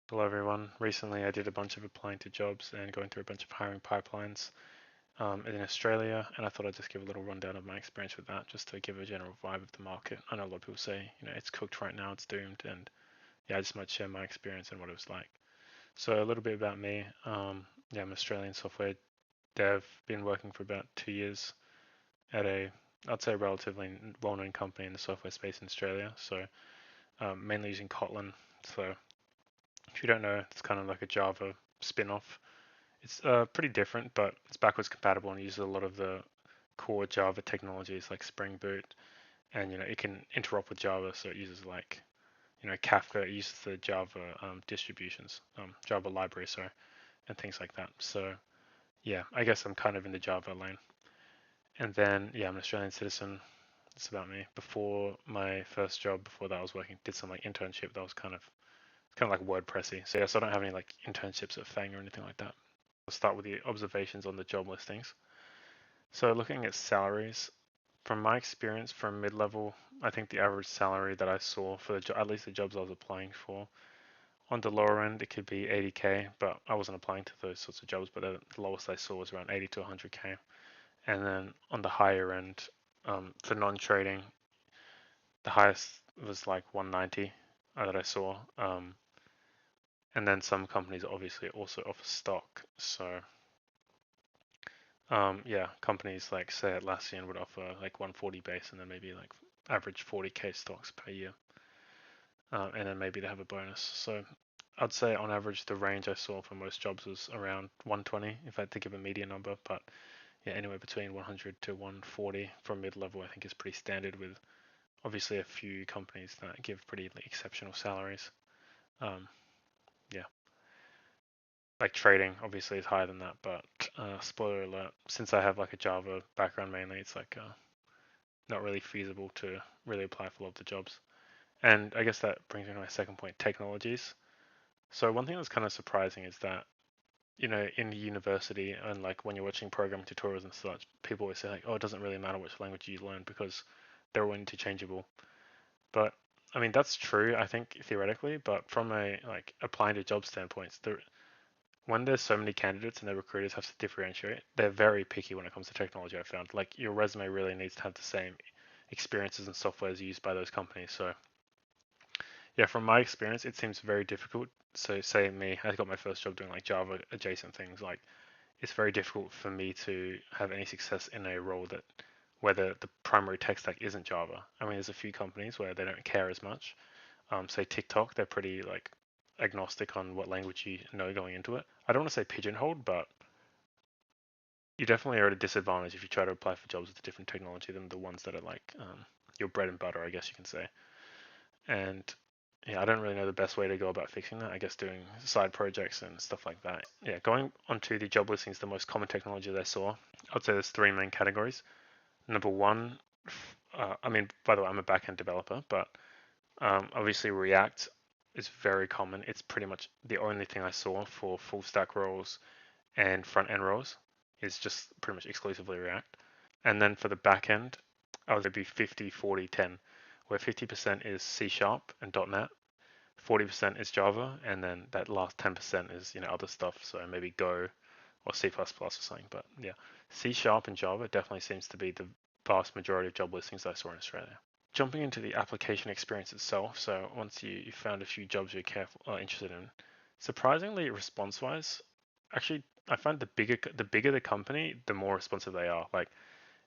Hello everyone. Recently I did a bunch of applying to jobs and going through a bunch of hiring pipelines in Australia, and I thought I'd just give a little rundown of my experience with that, just to give a general vibe of the market. I know a lot of people say, it's cooked right now, it's doomed, and yeah, I just might share my experience and what it was like. So a little bit about me. Yeah, I'm an Australian software dev, been working for about 2 years at I'd say relatively well-known company in the software space in Australia. So mainly using Kotlin. So if you don't know, it's kind of like a Java spin-off. It's pretty different, but it's backwards compatible and uses a lot of the core Java technologies like Spring Boot, and it can interop with Java, so it uses like Kafka. It uses the Java distributions, Java library, sorry, and things like that. So yeah, I guess I'm kind of in the Java lane. And then yeah, I'm an Australian citizen. That's about me. Before my first job, before that, I was working, did some like internship that was kind of like WordPressy. So yeah, so I don't have any like internships at Fang or anything like that. I'll start with the observations on the job listings. So looking at salaries, from my experience from mid-level, I think the average salary that I saw for at least the jobs I was applying for, on the lower end it could be 80K, but I wasn't applying to those sorts of jobs, but the lowest I saw was around 80 to 100K. And then on the higher end, for non-trading, the highest was like 190 that I saw. And then some companies obviously also offer stock. So yeah, companies like say Atlassian would offer like 140 base and then maybe like average 40K stocks per year, and then maybe they have a bonus. So I'd say on average the range I saw for most jobs was around 120 if I had to give a median number, but yeah, anywhere between 100 to 140 for mid-level I think is pretty standard, with obviously a few companies that give pretty like, exceptional salaries. Um, yeah, like trading obviously is higher than that, but spoiler alert, since I have like a Java background mainly, it's like not really feasible to really apply for a lot of the jobs. And I guess that brings me to my second point, technologies. So one thing that's kind of surprising is that, in university and like when you're watching programming tutorials and such, people always say like, oh, it doesn't really matter which language you learn because they're all interchangeable. But I mean, that's true, I think, theoretically, but from a like applying to job standpoints, when there's so many candidates and the recruiters have to differentiate, they're very picky when it comes to technology. I found like your resume really needs to have the same experiences and softwares used by those companies. So yeah, from my experience, it seems very difficult. So say me, I got my first job doing like Java adjacent things. Like it's very difficult for me to have any success in a role that where the primary tech stack isn't Java. I mean, there's a few companies where they don't care as much. Say TikTok, they're pretty like agnostic on what language you know going into it. I don't want to say pigeonholed, but you definitely are at a disadvantage if you try to apply for jobs with a different technology than the ones that are like your bread and butter, I guess you can say. And yeah, I don't really know the best way to go about fixing that. I guess doing side projects and stuff like that. Yeah, going onto the job listings, the most common technology that I saw, I'd say there's three main categories. Number one, I mean, by the way, I'm a backend developer, but obviously React is very common. It's pretty much the only thing I saw for full stack roles and front end roles is just pretty much exclusively React. And then for the back end, I would be 50, 40, 10, where 50% is C Sharp and .NET, 40% is Java, and then that last 10% is other stuff. So maybe Go or C++ or something. But yeah, C Sharp and Java definitely seems to be the vast majority of job listings I saw in Australia. Jumping into the application experience itself, so once you found a few jobs you're interested in, surprisingly response-wise, actually I find the bigger the company, the more responsive they are. Like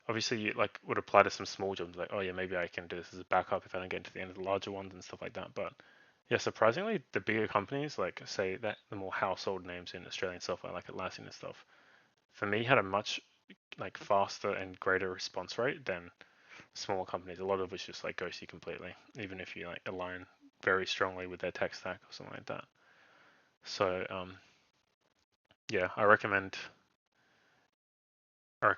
obviously you like would apply to some small jobs like, oh yeah, maybe I can do this as a backup if I don't get to the end of the larger ones and stuff like that. But yeah, surprisingly, the bigger companies, like say that the more household names in Australian software like Atlassian and stuff, for me had a much like faster and greater response rate than smaller companies. A lot of which just like ghost you completely, even if you like align very strongly with their tech stack or something like that. So yeah, I recommend. I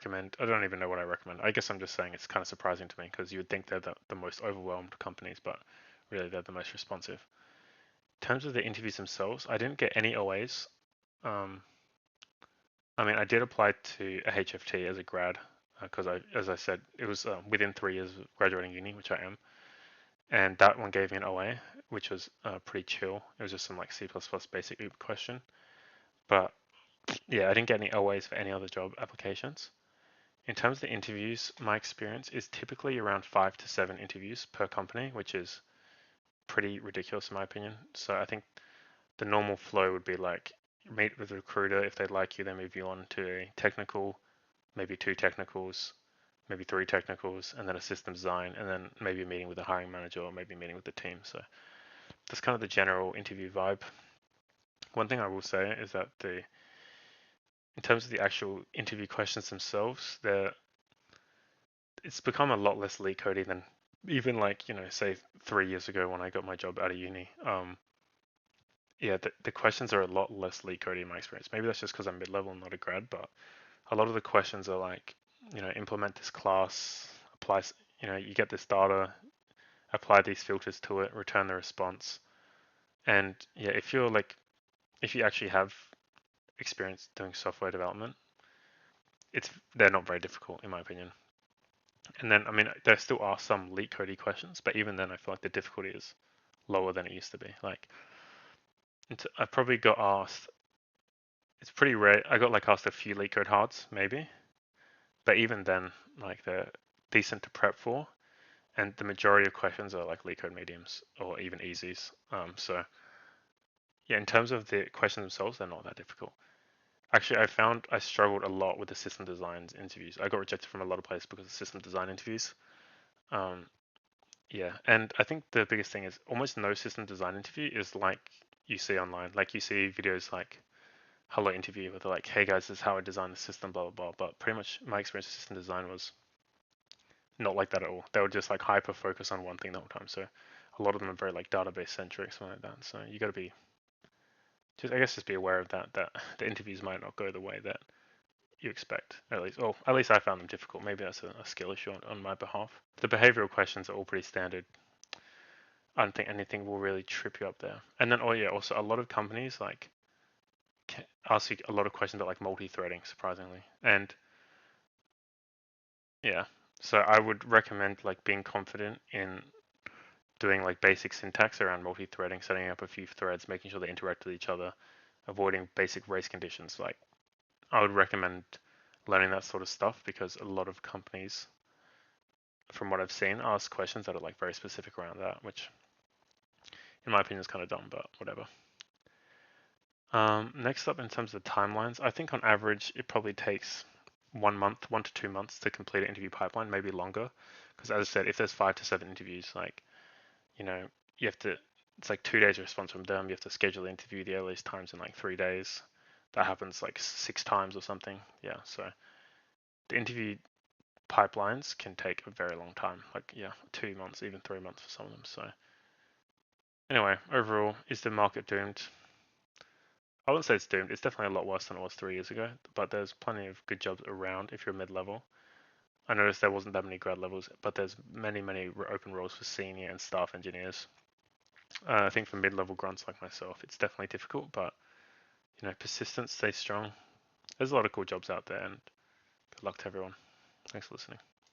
don't even know what I recommend. I guess I'm just saying it's kind of surprising to me because you would think they're the most overwhelmed companies, but really they're the most responsive. In terms of the interviews themselves, I didn't get any OAs. Um, I mean, I did apply to a HFT as a grad because as I said, it was within 3 years of graduating uni, which I am. and that one gave me an OA, which was pretty chill. It was just some like C++ basic question, but yeah, I didn't get any OAs for any other job applications. In terms of the interviews, my experience is typically around 5 to 7 interviews per company, which is pretty ridiculous in my opinion. So I think the normal flow would be like meet with a recruiter. If they like you, they move you on to a technical, maybe 2 technicals, maybe 3 technicals, and then a system design, and then maybe a meeting with the hiring manager or maybe a meeting with the team. So that's kind of the general interview vibe. One thing I will say is that in terms of the actual interview questions themselves, it's become a lot less leak coding than even like, say 3 years ago when I got my job out of uni. Yeah, the questions are a lot less leak coding in my experience. Maybe that's just because I'm mid-level and not a grad, but a lot of the questions are like, implement this class, apply, you get this data, apply these filters to it, return the response. And yeah, if you actually have experience doing software development, they're not very difficult in my opinion. And then, I mean, there still are some leak coding questions, but even then, I feel like the difficulty is lower than it used to be. Like, I probably got asked. It's pretty rare. I got like asked a few leak code hards, maybe, but even then, like they're decent to prep for, and the majority of questions are like leak code mediums or even easies. So yeah, in terms of the questions themselves, they're not that difficult. Actually, I found I struggled a lot with the system design interviews. I got rejected from a lot of places because of system design interviews. Um, Yeah, and I think the biggest thing is almost no system design interview is like you see online. Like you see videos like Hello Interview where they're like, hey guys, this is how I design the system, blah, blah, blah. But pretty much my experience with system design was not like that at all. They would just like hyper focus on one thing the whole time. So a lot of them are very like database centric, something like that. So you got to be just be aware of that the interviews might not go the way that you expect. At least I found them difficult. Maybe that's a skill issue on my behalf. The behavioral questions are all pretty standard. I don't think anything will really trip you up there. And then, oh yeah, also a lot of companies like ask you a lot of questions about like multi-threading, surprisingly. And yeah, so I would recommend like being confident in doing like basic syntax around multi-threading, setting up a few threads, making sure they interact with each other, avoiding basic race conditions. Like I would recommend learning that sort of stuff because a lot of companies, from what I've seen, ask questions that are like very specific around that, which in my opinion is kind of dumb, but whatever. Next up, in terms of timelines, I think on average it probably takes 1 month, 1 to 2 months to complete an interview pipeline, maybe longer. Because as I said, if there's 5 to 7 interviews, like, you know, you have to, it's like 2 days response from them. You have to schedule the interview the earliest times in like 3 days. That happens like 6 times or something. Yeah, so the interview pipelines can take a very long time, like, yeah, 2 months, even 3 months for some of them. So anyway, overall, is the market doomed? I wouldn't say it's doomed. It's definitely a lot worse than it was 3 years ago, but there's plenty of good jobs around if you're mid-level. I noticed there wasn't that many grad levels, but there's many open roles for senior and staff engineers. I think for mid-level grunts like myself, it's definitely difficult, but persistence, stay strong. There's a lot of cool jobs out there, and good luck to everyone. Thanks for listening.